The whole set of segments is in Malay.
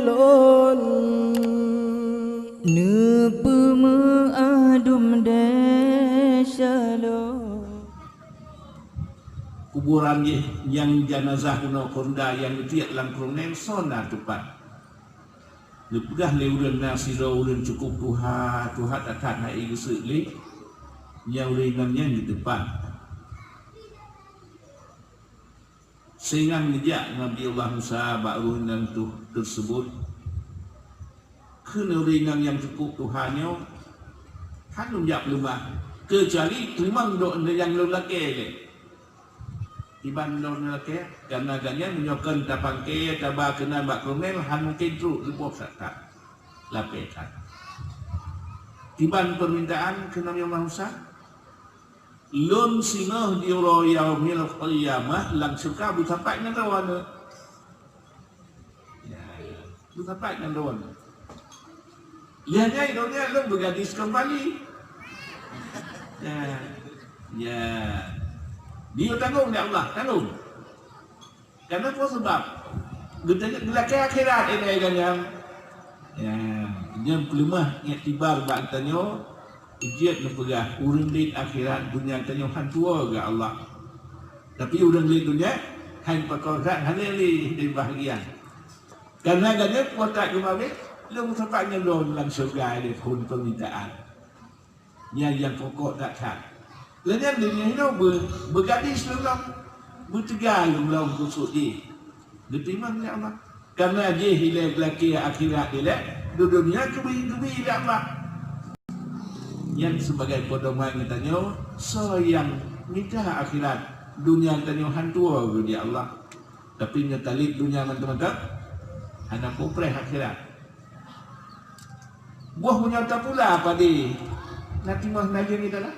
lon nu pemadum desa lo kuburan yang jenazah kuno konda yang tiak langkrung Nelson dah tepat. Lepegah le ulun nasiro ulun cukup Tuhan tak nak igusuk le yang ulingannya di depan. Sehingga ngejak Nabi Allah Musa ba'ruh dan tu tersebut kena ulingan yang cukup Tuhannya kan menjak lemah kecuali terima doa yang lelaki le. Iban doa lelaki karena ganyan menyokan tapang ke tabah kena bak kromel han mungkin tu lebok sakat lapekan. Iban permintaan ke Nabi Allah Musa lun sinah di yaumil qiyamah langsung ka butapak nan rawana. Ya, butapak nan rawana. Lihatnya idolnya lun bergadis kembali. Ya. Dia tanggung dia Allah, tanggung. Karena apa sebab? Gelaki akhirat ini kan yang yang kelemah iktibar bak tanyo ujiat nepegah urang di akhirat dunia tanyo hantua ga Allah. Tapi urang di dunia han perkara hanya di bahagian. Karena gannya kuat kemarin lu tempatnya don langsung surga di pun permintaan. Yang pokok tak tak. Lainnya dunia ini bergadis dalam bertegal dalam kusuk dia. Diterima oleh Allah. Karena dia hilang lelaki akhirat dia, di dunia kebi-kebi oleh Allah. Yang sebagai pedoman katanya, so yang nikah akhirat dunia katanya hantua dia Allah. Tapi nyatalik dunia teman-teman, anak kupreh akhirat. Buah menyata pula apa dia? Nanti mah naja ni tak lah.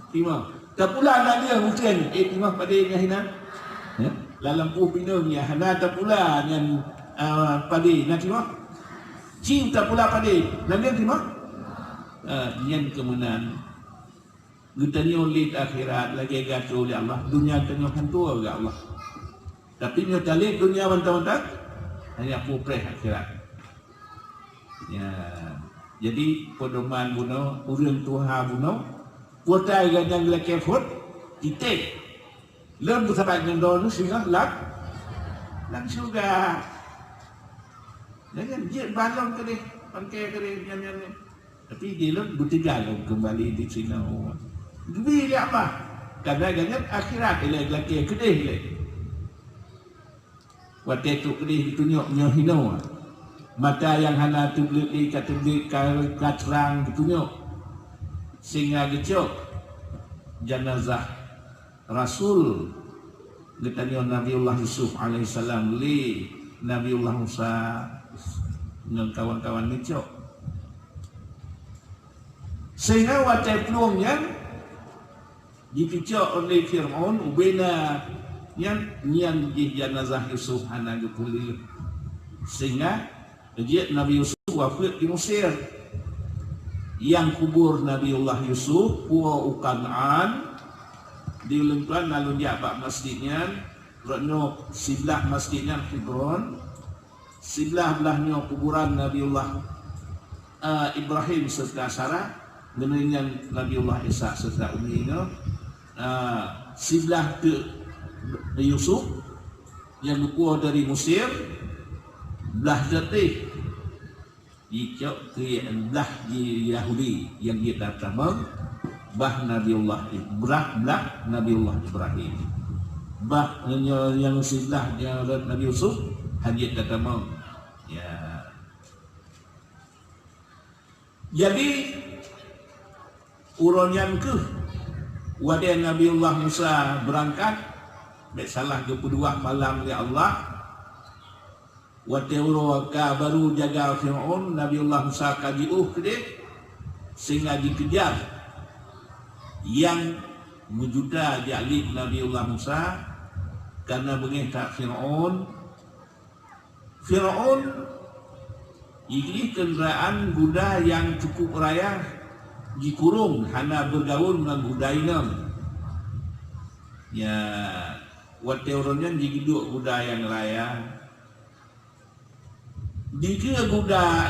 Timah. Tak pula anak dia mungkin timah pada yang hina. Ya. Dalam pinung ya hana tak pula yang pada nak timah. Cing tak pula pada. Nanti timah. Yang kemenangan. Gutanya oleh akhirat lagi gato oleh Allah. Dunia tanya hantu oleh Allah. Tapi nya talik dunia mentah-mentah hanya pupreh akhirat. Ya. Jadi pedoman buno urang Tuhan buno kuota yang lelaki food titik lem bersahabat dengan doa sehingga lang surga jangan dia balong ke dia pangkai ke dia yang tapi dia lem bertiga kembali di sini lebih dia apa karena ganyan akhirat lelaki kedih le waktu itu kedih ditunjuk nyohino mata yang hana tubli kata katrang ditunjuk sehingga gecok jenazah Rasul ditanya Nabiullah Yusuf alaihissalam li Nabiullah Musa dengan kawan-kawan gecok sehingga wajah peluangnya dipicok oleh Fir'aun ubena yang di jenazah Yusuf anak gepulih sehingga Nabi Yusuf wafat di Mesir yang kubur Nabiullah Yusuf puwa Ukan'an di lingkungan lalu dia bak masjidnya rano sebelah masjidnya Hebron sebelah belahnya kuburan Nabiullah Ibrahim serta Sarah dengan Nabiullah Isa serta uminya sebelah ke Yusuf yang keluar dari Mesir belah detik dicok ke belah di Yahudi yang dia datang bah Nabiullah Ibrahim bah yang sebelah Nabi Yusuf hadiat datang ya jadi uronyan ke wadah Nabiullah Musa berangkat salah 22 malam ya Allah Wateuro ka baru jaga Fir'aun Nabiullah Musa kajiuh ke dia sehingga dikejar yang menjuda dialih Nabiullah Musa karena bengihak Fir'aun ini kenderaan Buddha yang cukup raya dikurung hanya bergaul dengan Buddha ini ya Wateuronnya digiduk Buddha yang raya Jika guda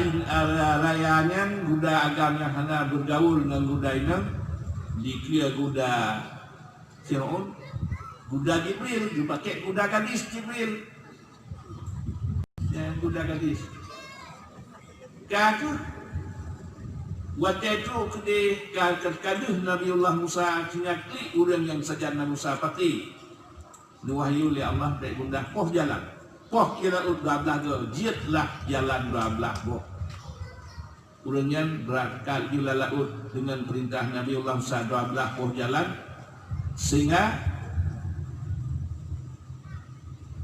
rayangan, guda agam yang hana bergaul dengan guda ini, jika guda Fir'aun, guda Jibril, dia pakai guda gadis Jibril. Ya, guda gadis. Kata, waktu itu kaduh Nabiullah Musa cingakli orang yang sajana Musa pati. Nuwahyu oleh Allah dari bunda poh jalan. Poh kira belah ke jiatlah jalan belah boh. Urangnya berangkat di laut dengan perintah Nabiullah Musa belah poh jalan sehingga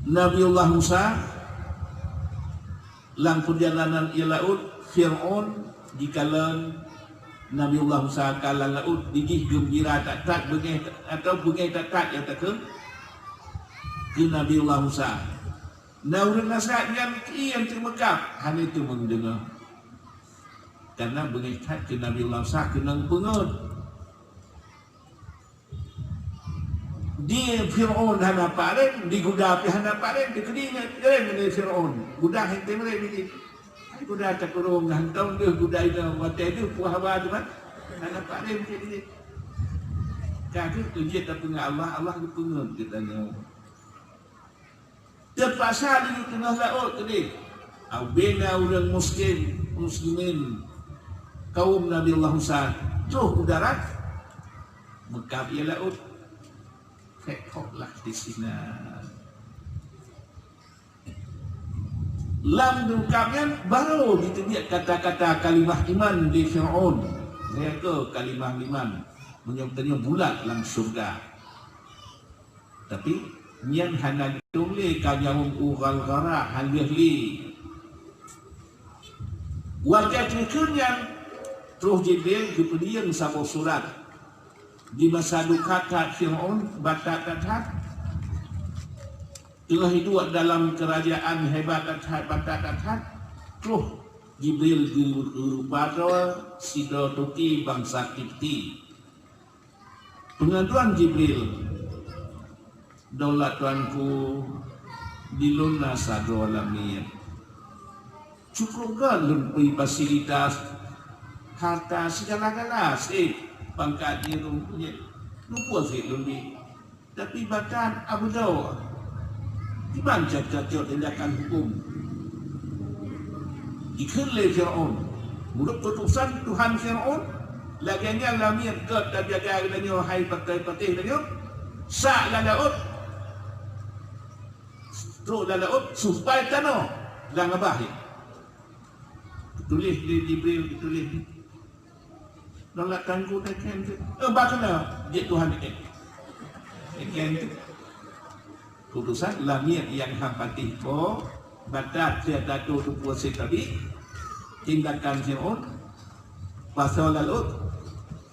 Nabiullah Musa lang perjalanan di laut Fir'aun dikalan Nabiullah Musa kalang laut digih gembira tak bengai atau bengai tak yang tak ke Nabiullah Musa. Nah orang nasihat yang kian termekap hal itu mendengar. Karena bengikat ke Nabiullah Musa kenang pengut. Di Fir'aun hana paren, di guda api hana paren, di kedingat dari Fir'aun. Guda yang temere ini. Guda tak kurung hantau dia guda itu waktu itu puah abad kan. Hana paren jadi. Kaki tujuh tak punya Allah itu pengut katanya. Terpaksa di tengah laut tadi. Bina orang muslimin kaum Nabiullah Musa tuh darat Mekah ia laut fekoklah di sini. Lam dukapnya baru ditulis kata-kata kalimah iman di Fir'aun. Mereka kalimah iman menyebutnya bulat dalam surga. Tapi yang hana dole kajawung ugal gara halihli wajah yang terus Jibril kemudian sabo surat di masa dukata Fir'aun batatat telah hidup dalam kerajaan hebat batatat terus Jibril dirupata sidotuki bangsa Kipti. Pengaduan Jibril, daulat tuanku diluna sado alamin. Cukup kan lebih fasilitas harta segala-galanya pangkat dia punya lupa sih lebih. Tapi batan Abu Daud dibancak-cacok tindakan hukum. Dikenali Fir'aun, menurut keputusan Tuhan Fir'aun, lagiannya lamir ke tak jaga dengan hai pakai-pakai dengan sa laut. Terus laut supaya tanah lang abah. Tulis di Jibril ditulis. Nolak tangguh dah kan. Bagaimana dia Tuhan ini? Kan tu. Keputusan lamir yang hampatih ko batat tiada tu puasa tadi tindakan Fir'aun pasal laut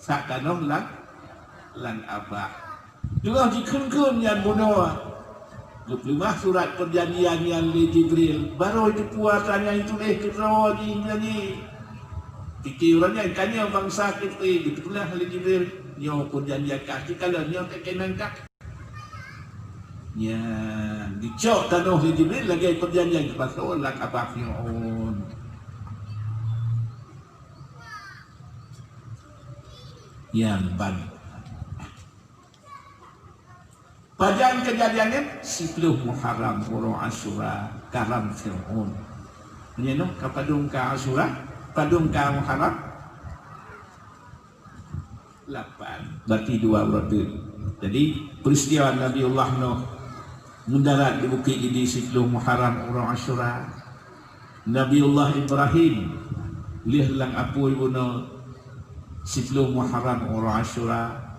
sak tanah lang abah. Juga dikun-kun yang bunuh. Lima surat perjanjian yang di Jibril baru itu puasanya itu ke rawa di pikirannya ikannya bangsa kita ditulah oleh Jibril nyo perjanjian kaki kalau nyo tekenan kak ya dicok tanah oleh Jibril lagi perjanjian pasal lang abah Fir'aun. Yang ban pada kejadiannya 10 Muharram Puro Asyura karam Fir'aun. Ini no kapadung ka Asyura, padung ka Muharram 8. Berarti 2 berarti. Jadi peristiwa Nabiullah Nuh mendarat di bukit ini 10 Muharram Puro Asyura. Nabiullah Ibrahim lih lang apu ibuno 10 Muharram Puro Asyura.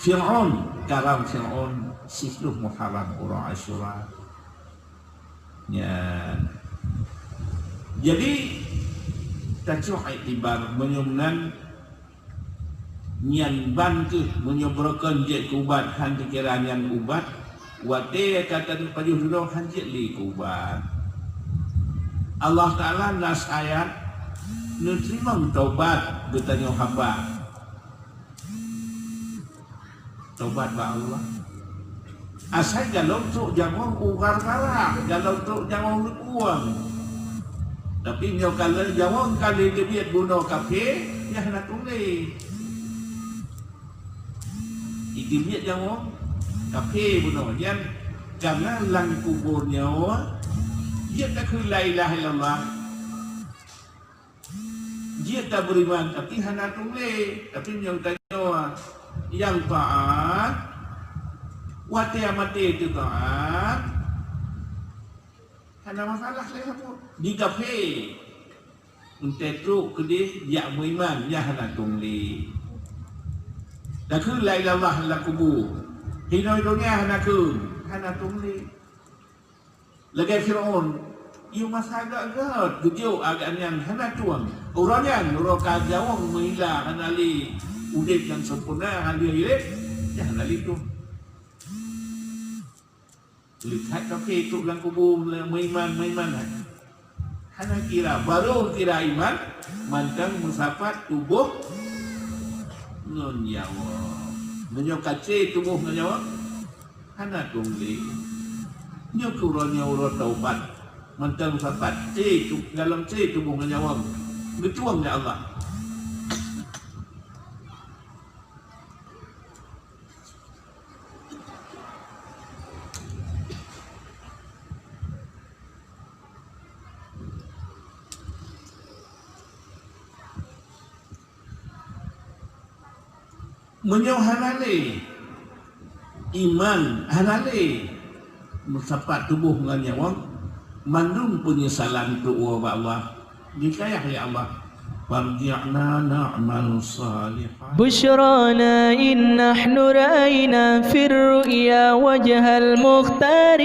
Fir'aun karam Fir'aun 10 Muharram Ura Asyura. Ya. Jadi tacuh iktibar menyumnan nyan bantu menyobrokan je kubat han pikiran yang ubat wate kata pajuh dulu han je li kubat. Allah Taala nas ayat nerima taubat bertanya hamba. Taubat ba Allah. Asal kalau tu jangan ugar kalah, kalau tu jangan uang. Tapi nyo kalau jawab kali dia biat bunuh kafe, ya nak tunggu. Itu biat jawab kafe bunuh. Jangan lang kuburnya. Dia tak la ilaha illallah. Dia tak beriman tapi hana tunggu. Tapi nyo tanya yang taat, wati amati itu taat. Ada masalah saya pun di kafe untuk ke dia beriman ya hana tungli dahคือla ilaha illallah la kubur hinoi dunia hana tungli lagi Firaun iu masalah agak kecil agak yang hana tuang orangnya orang jawab mengilah hana li udip yang sempurna hana li ya hana li tu lihat kafe itu dalam kubur meiman hana kira baru kira iman mantang musafat tubuh non nyawa menyokace tubuh nyawa hana tungli nyokuronya urut taubat mantang musafat dalam tubuh nyawa betuang ya Allah. Menyo halale iman halale musafat tubuh dengan nyawa mandum penyesalan tu Allah dikayah ya Allah farji'na na'mal salihan بشرانا إن نحن رأينا في الرؤيا وجه المختار